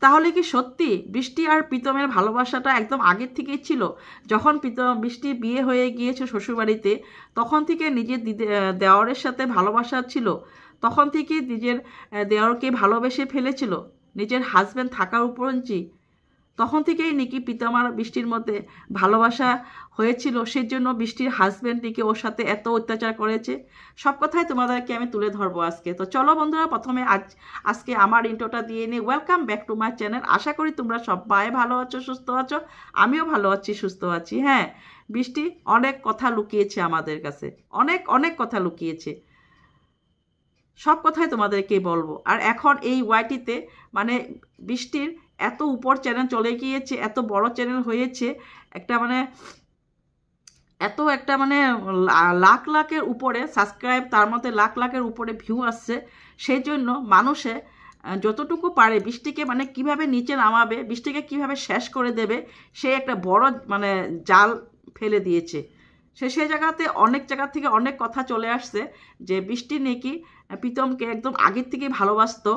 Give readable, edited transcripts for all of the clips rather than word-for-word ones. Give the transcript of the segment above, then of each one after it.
তাহলে কি সত্যি বৃষ্টি আর প্রীতমের ভালোবাসাটা একদম আগের থেকেই ছিল? যখন বৃষ্টির বিয়ে হয়ে গিয়েছে শ্বশুরবাড়িতে, তখন থেকে নিজের দেওরের সাথে ভালোবাসা ছিল, তখন থেকে নিজের দেওরকে ভালোবেসে ফেলেছিল নিজের হাজব্যান্ড থাকার উপরঞ্চি, তখন থেকেই নাকি প্রীতম আর বৃষ্টির মধ্যে ভালোবাসা হয়েছিল, সেই জন্য বৃষ্টির হাজব্যান্ড নাকি ওর সাথে এত অত্যাচার করেছে। সব কথাই তোমাদেরকে আমি তুলে ধরবো আজকে। তো চলো বন্ধুরা, প্রথমে আজকে আমার ইন্ট্রোটা দিয়ে নিই। Welcome back to my channel. আশা করি তোমরা সবাই ভালো আছো, সুস্থ আছো। আমিও ভালো আছি, সুস্থ আছি। হ্যাঁ, বৃষ্টি অনেক কথা লুকিয়েছে আমাদের কাছে, অনেক অনেক কথা লুকিয়েছে। সব কথাই তোমাদেরকে বলবো। আর এখন এই ওয়াইটিতে মানে বৃষ্টির এত উপর চ্যানেল চলে গিয়েছে, এত বড় চ্যানেল হয়েছে, একটা মানে একটা মানে লাখ লাখের উপরে সাবস্ক্রাইব, তার মধ্যে লাখ লাখের উপরে ভিউ আসছে। সেই জন্য মানুষে যতটুকু পারে বৃষ্টিকে মানে কিভাবে নিচে নামাবে, বৃষ্টিকে কিভাবে শেষ করে দেবে, সে একটা বড় মানে জাল ফেলে দিয়েছে। সেই জায়গাতে অনেক জায়গা থেকে অনেক কথা চলে আসছে যে বৃষ্টি নাকি প্রীতমকে একদম আগের থেকে ভালোবাসতো,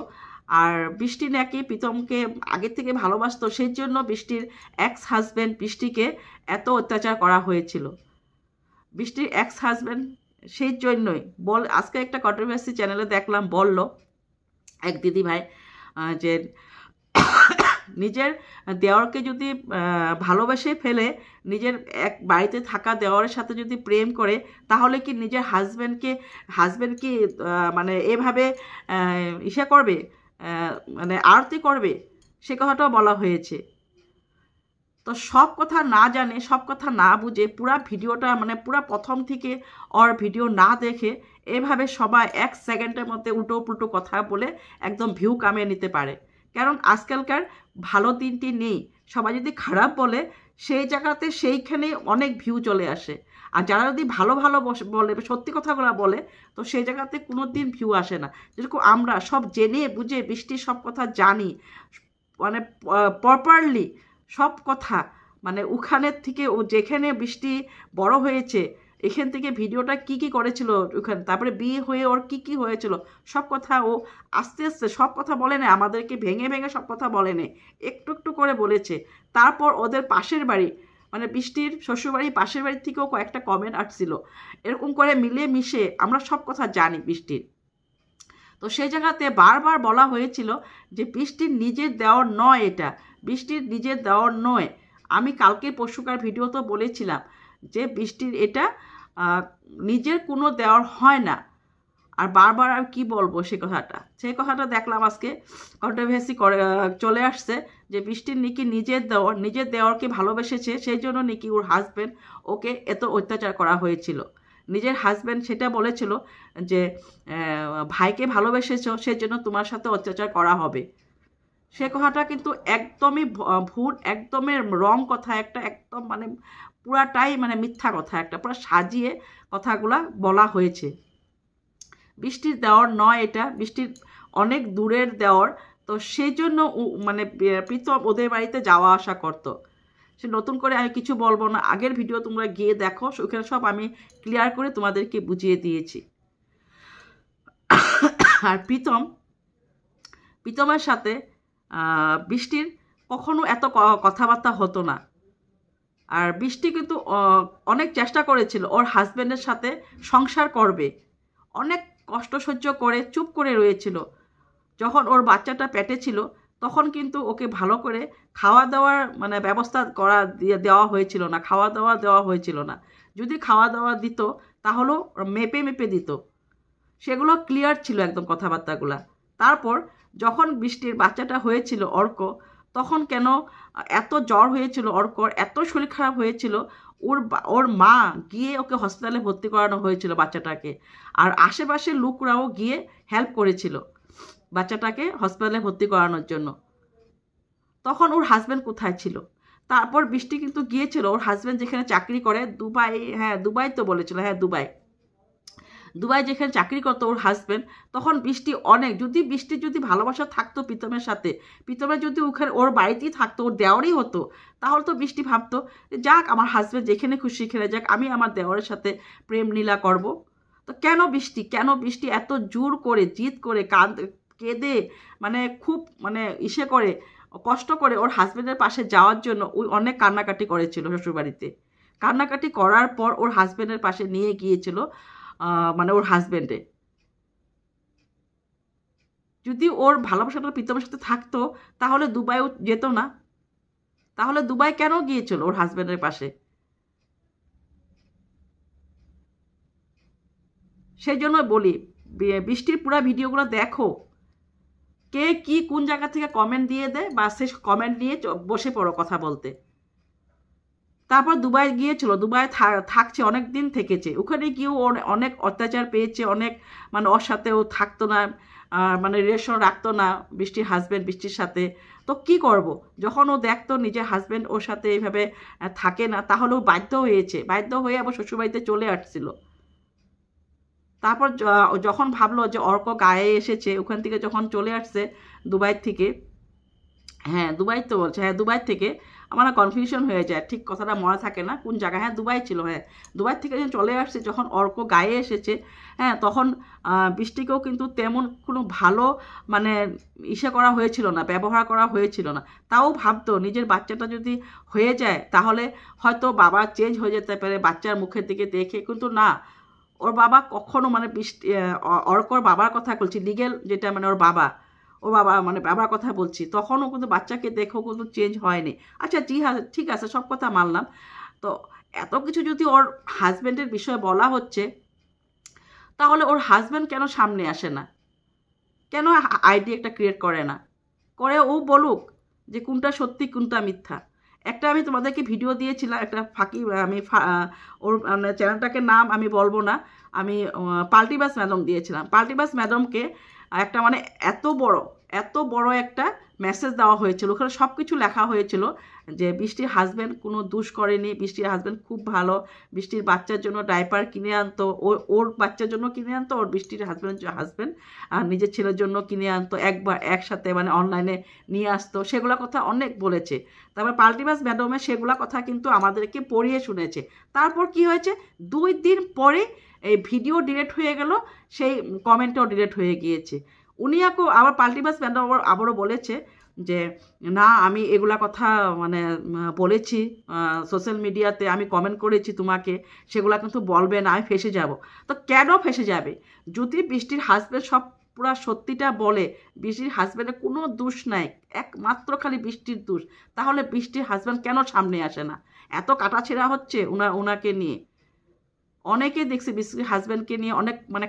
আর বৃষ্টি নাকি প্রীতমকে আগের থেকে ভালোবাসতো, সেই জন্য বৃষ্টির এক্স হাজব্যান্ড বৃষ্টিকে এত অত্যাচার করা হয়েছিল। বৃষ্টির এক্স হাজব্যান্ড সেই জন্যই আজকে একটা কন্ট্রোভার্সি চ্যানেলে দেখলাম, বলল এক দিদি ভাই যে নিজের দেওরকে যদি ভালোবেসে ফেলে, নিজের এক বাড়িতে থাকা দেওরের সাথে যদি প্রেম করে, তাহলে কি নিজের হাজব্যান্ড কি মানে এভাবে ইসে করবে, মানে আরতি করবে? সে কথাটাও বলা হয়েছে। তো সব কথা না জানে, সব কথা না বুঝে, পুরা ভিডিওটা মানে পুরা প্রথম থেকে ওর ভিডিও না দেখে এভাবে সবাই 1 সেকেন্ডের মধ্যে উল্টো পুল্টো কথা বলে একদম ভিউ কামিয়ে নিতে পারে। কারণ আজকালকার ভালো দিনটি নেই, সবাই যদি খারাপ বলে সেই জায়গাতে সেইখানে অনেক ভিউ চলে আসে। আর যারা যদি ভালো ভালো বলে, সত্যি কথাগুলো বলে, তো সেই জায়গাতে কোনো দিন ভিউ আসে না। যেরকম আমরা সব জেনে বুঝে বৃষ্টির সব কথা জানি, মানে প্রপারলি সব কথা, মানে ওখানের থেকে ও যেখানে বৃষ্টি বড় হয়েছে, এখান থেকে ভিডিওটা কি কি করেছিল ওখানে, তারপরে বিয়ে হয়ে ওর কি কি হয়েছিল, সব কথা ও আস্তে আস্তে সব কথা বলে না, আমাদেরকে ভেঙে ভেঙে সব কথা বলে না, একটু একটু করে বলেছে। তারপর ওদের পাশের বাড়ি মানে বৃষ্টির শ্বশুরবাড়ি পাশের বাড়ির থেকেও কয়েকটা কমেন্ট আসছিল। এরকম করে মিলিয়ে মিশে আমরা সব কথা জানি বৃষ্টির। তো সেই জায়গাতে বারবার বলা হয়েছিল যে বৃষ্টির নিজের দেওয়ার নয়, এটা বৃষ্টির নিজের দেওয়ার নয়। আমি কালকে পরশুকার ভিডিও তো বলেছিলাম যে বৃষ্টির এটা নিজের কোনো দেওয়ার হয় না। আর বারবার আর কি বলবো সেই কথাটা দেখলাম আজকে কন্ট্রোভার্সি করে চলে আসছে যে বৃষ্টির নাকি নিজের দেওয়ারকে ভালোবেসেছে, সেই জন্য নাকি ওর হাজব্যান্ড ওকে এত অত্যাচার করা হয়েছিল। নিজের হাজব্যান্ড সেটা বলেছিল যে ভাইকে ভালোবেসেছ, সেই জন্য তোমার সাথে অত্যাচার করা হবে। সে কথাটা কিন্তু একদমই ভুল, একদমই রং কথা একটা, একদম মানে পুরাটাই মানে মিথ্যা কথা একটা, পুরো সাজিয়ে কথাগুলা বলা হয়েছে। বৃষ্টির দেওয়ার নয় এটা, বৃষ্টির অনেক দূরের দেওয়ার। তো সেই জন্য মানে প্রীতম ওদের বাড়িতে যাওয়া আসা করতো। সে নতুন করে আমি কিছু বলবো না, আগের ভিডিও তোমরা গিয়ে দেখো, ওখানে সব আমি ক্লিয়ার করে তোমাদেরকে বুঝিয়ে দিয়েছি। আর প্রীতমের সাথে বৃষ্টির কখনো এত কথাবার্তা হতো না। আর বৃষ্টি কিন্তু অনেক চেষ্টা করেছিল ওর হাজব্যান্ডের সাথে সংসার করবে, অনেক কষ্ট সহ্য করে চুপ করে রয়েছিল। যখন ওর বাচ্চাটা পেটে ছিল তখন কিন্তু ওকে ভালো করে খাওয়া দাওয়ার মানে ব্যবস্থা দেওয়া হয়েছিল না, খাওয়া দাওয়া দেওয়া হয়েছিল না। যদি খাওয়া দাওয়া দিত তাহলেও মেপে মেপে দিত, সেগুলো ক্লিয়ার ছিল একদম কথাবার্তাগুলা। তারপর যখন বৃষ্টির বাচ্চাটা হয়েছিল অর্ক, তখন কেন এত জ্বর হয়েছিল অর্কর, এত শরীর খারাপ হয়েছিল, ওর মা গিয়ে ওকে হসপিটালে ভর্তি করানো হয়েছিল বাচ্চাটাকে। আর আশেপাশের লোকরাও গিয়ে হেল্প করেছিল বাচ্চাটাকে হসপিটালে ভর্তি করানোর জন্য। তখন ওর হাজব্যান্ড কোথায় ছিল? তারপর বৃষ্টি কিন্তু গিয়েছিল ওর হাজব্যান্ড যেখানে চাকরি করে, দুবাই, হ্যাঁ দুবাই তো বলেছিল, হ্যাঁ দুবাই যেখানে চাকরি করতো ওর হাজব্যান্ড, তখন বৃষ্টি অনেক, বৃষ্টির যদি ভালোবাসা থাকতো প্রীতমের সাথে, প্রীতমের যদি ওখানে ওর বাড়িতেই থাকতো, ওর দেওয়ারই হতো, তাহলে তো বৃষ্টি ভাবতো যাক আমার হাজব্যান্ড যেখানে খুশি সেখানে যাক, আমি আমার দেওয়ারের সাথে প্রেম লীলা করব। তো কেন বৃষ্টি এত জোর করে জিদ করে কেঁদে মানে খুব মানে ইসে করে কষ্ট করে ওর হাজব্যান্ডের পাশে যাওয়ার জন্য ওই অনেক কান্নাকাটি করেছিল শ্বশুরবাড়িতে। কান্নাকাটি করার পর ওর হাজব্যান্ডের পাশে নিয়ে গিয়েছিল মানে ওর হাজব্যান্ডে। যদি ওর ভালোবাসাটা প্রীতমের সাথে থাকতো তাহলে দুবাইও যেত না। তাহলে দুবাই কেন গিয়েছিল ওর হাজব্যান্ডের পাশে? সেই জন্য বলি বৃষ্টির পুরো ভিডিওগুলো দেখো, কে কি কোন জায়গা থেকে কমেন্ট দিয়ে দেয় বা সে কমেন্ট নিয়ে বসে পড়ো কথা বলতে। তারপর দুবাই গিয়েছিল, দুবাই থাকছে, অনেক দিন থেকেছে। ওখানে গিয়েও অনেক অত্যাচার পেয়েছে, অনেক মানে ওর সাথে ও থাকতো না, মানে রিলেশন রাখতো না বৃষ্টির হাজব্যান্ড বৃষ্টির সাথে। তো কি করব, যখন ও দেখতো নিজের হাজব্যান্ড ওর সাথে এইভাবে থাকে না, তাহলে ও বাধ্য হয়ে আবার শ্বশুরবাড়িতে চলে আসছিল। তারপর যখন ভাবলো যে অর্ক গায়ে এসেছে, ওখান থেকে যখন চলে আসছে দুবাই থেকে, হ্যাঁ দুবাই তো বলছে, হ্যাঁ দুবাই থেকে, আমার কনফিউশন হয়ে যায়, ঠিক কথাটা মনে থাকে না কোন জায়গায়, হ্যাঁ দুবাই ছিল, হ্যাঁ দুবাই থেকে যখন চলে আসছে, যখন অর্ক গায়ে এসেছে, হ্যাঁ তখন বৃষ্টিকেও কিন্তু তেমন কোনো ভালো মানে করা হয়েছিল না, ব্যবহার করা হয়েছিল না। তাও ভাবতো নিজের বাচ্চাটা যদি হয়ে যায় তাহলে হয়তো বাবা চেঞ্জ হয়ে যেতে পারে বাচ্চার মুখের দিকে দেখে, কিন্তু না, ওর বাবা কখনো মানে অর্কর বাবার কথা বলছি, লিগেল যেটা মানে ওর বাবা মানে বাবার কথা বলছি, তখনও কিন্তু বাচ্চাকে দেখেও কিন্তু চেঞ্জ হয়নি। আচ্ছা জি হ্যাঁ ঠিক আছে, সব কথা মানলাম। তো এত কিছু যদি ওর হাজব্যান্ডের বিষয়ে বলা হচ্ছে, তাহলে ওর হাজব্যান্ড কেন সামনে আসে না? কেন আইডি একটা ক্রিয়েট করে না? করে ও বলুক যে কোনটা সত্যি কোনটা মিথ্যা। একটা আমি তোমাদেরকে ভিডিও দিয়েছিলাম, একটা আমি ওর মানে চ্যানেলটাকে নাম আমি বলবো না, আমি পাল্টিবাস ম্যাডাম দিয়েছিলাম। পাল্টিবাস ম্যাডামকে একটা মানে এত বড় একটা মেসেজ দেওয়া হয়েছিল, ওখানে সব কিছু লেখা হয়েছিল যে বৃষ্টির হাজব্যান্ড কোনো দোষ করেনি, বৃষ্টির হাজব্যান্ড খুব ভালো, বৃষ্টির বাচ্চার জন্য ডাইপার কিনে আনতো, ওর বাচ্চার জন্য কিনে আনতো, ওর বৃষ্টির হাজব্যান্ড আর নিজের ছেলের জন্য কিনে আনতো, একসাথে মানে অনলাইনে নিয়ে আসতো, সেগুলো কথা অনেক বলেছে। তারপর পাল্টিবাস ম্যাডামের সেগুলো কথা কিন্তু আমাদেরকে পড়িয়ে শুনেছে। তারপর কি হয়েছে, 2 দিন পরে এই ভিডিও ডিলিট হয়ে গেল, সেই কমেন্টও ডিলিট হয়ে গিয়েছে। উনি আবার পাল্টিবাস ম্যাডাম আবারও বলেছে যে না আমি এগুলা কথা মানে বলেছি সোশ্যাল মিডিয়াতে, আমি কমেন্ট করেছি তোমাকে, সেগুলা কিন্তু বলবে না, আমি ফেসে যাব। তো কেন ফেসে যাবে? যদি বৃষ্টির হাজব্যান্ড সব পুরা সত্যিটা বলে, বৃষ্টির হাজব্যান্ডের কোনো দোষ নাই, একমাত্র খালি বৃষ্টির দোষ, তাহলে বৃষ্টির হাজব্যান্ড কেন সামনে আসে না? এত কাটাছেঁড়া হচ্ছে ওনাকে নিয়ে। অনেকে দেখছি বৃষ্টির হাজব্যান্ডকে নিয়ে অনেক মানে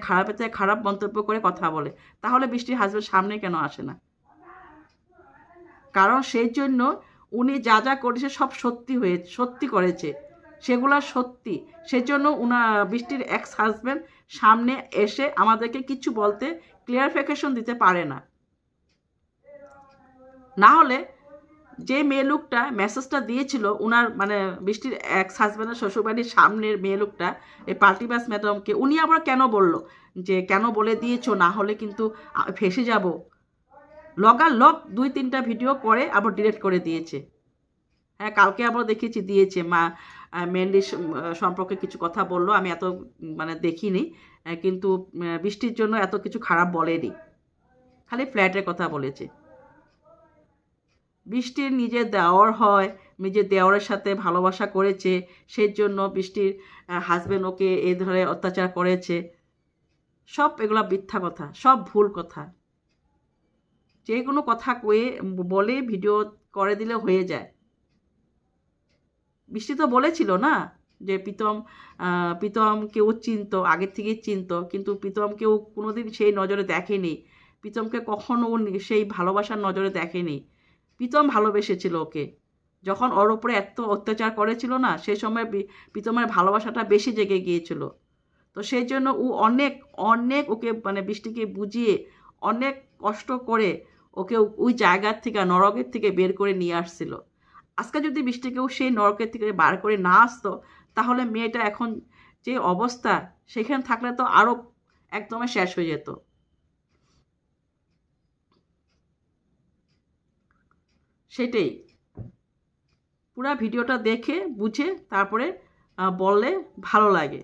খারাপ মন্তব্য করে কথা বলে, তাহলে বৃষ্টির হাজব্যান্ড সামনে কেন আসে না? কারণ সেই জন্য উনি যা করেছে সব সত্যি করেছে, সেগুলা সত্যি। সেজন্য বৃষ্টির এক্স হাজব্যান্ড সামনে এসে আমাদেরকে কিছু বলতে ক্লিয়ারিফিকেশন দিতে পারে না। না হলে যে মেয়ে লোকটা মেসেজটা দিয়েছিল উনার মানে বৃষ্টির এক্স হাজব্যান্ডের শ্বশুরবাড়ির সামনের মেয়ে লোকটা, এই পাল্টিবাস ম্যাডামকে, উনি আবার কেন বলল যে কেন বলে দিয়েছো, না হলে কিন্তু ফেসে যাব। লগালগ 2-3টা ভিডিও করে আবার ডিলিট করে দিয়েছে। হ্যাঁ কালকে আবার দেখেছি দিয়েছে, মেনলি সম্পর্কে কিছু কথা বললো, আমি এত মানে দেখিনি, কিন্তু বৃষ্টির জন্য এত কিছু খারাপ বলেনি, খালি ফ্ল্যাটের কথা বলেছে। বৃষ্টির নিজের দেওয়ার হয়, নিজের দেওয়ারের সাথে ভালোবাসা করেছে, সেই জন্য বৃষ্টির হাজব্যান্ড ওকে এই ধরে অত্যাচার করেছে, সব এগুলো মিথ্যা কথা, সব ভুল কথা। যে কোনো কথা বলে ভিডিও করে দিলে হয়ে যায়। বৃষ্টি তো বলেছিল না যে প্রীতমকেও চিনতো, আগের থেকেই চিনতো, কিন্তু প্রীতমকেও কোনোদিন সেই নজরে দেখেনি, প্রীতমকে কখনো সেই ভালোবাসার নজরে দেখেনি। প্রীতম ভালোবেসেছিল ওকে, যখন ওর উপরে এত অত্যাচার করেছিল না, সেই সময় প্রীতমের ভালোবাসাটা বেশি জেগে গিয়েছিল। তো সেই জন্য ও অনেক ওকে মানে বৃষ্টিকে বুঝিয়ে অনেক কষ্ট করে ওকে ওই জায়গার থেকে, নরকের থেকে বের করে নিয়ে আসছিল। আজকে যদি বৃষ্টিকেও সেই নরকের থেকে বার করে না আসতো, তাহলে মেয়েটা এখন যে অবস্থা, সেখানে থাকলে তো আরও একদমই শেষ হয়ে যেত। সেটাই, পুরো ভিডিওটা দেখে বুঝে তারপরে বললে ভালো লাগে।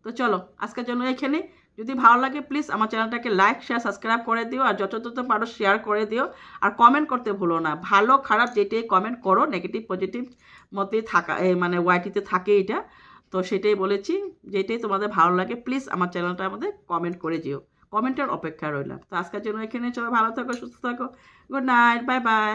তো চলো আজকের জন্য এখানে, যদি ভালো লাগে প্লিজ আমার চ্যানেলটাকে লাইক শেয়ার সাবস্ক্রাইব করে দিও, আর যত পারো শেয়ার করে দিও, আর কমেন্ট করতে ভুলো না। ভালো খারাপ যেটাই কমেন্ট করো, নেগেটিভ পজিটিভ মধ্যেই থাকা মানে ওয়াইটিতে থাকে এটা, তো সেটাই বলেছি। যেটাই তোমাদের ভালো লাগে প্লিজ আমার চ্যানেলটার মধ্যে কমেন্ট করে দিও, কমেন্টের অপেক্ষা রইলাম। তো আজকের জন্য এখানে সবাই ভালো থাকো, সুস্থ থাকো, গুড নাইট, বাই বাই।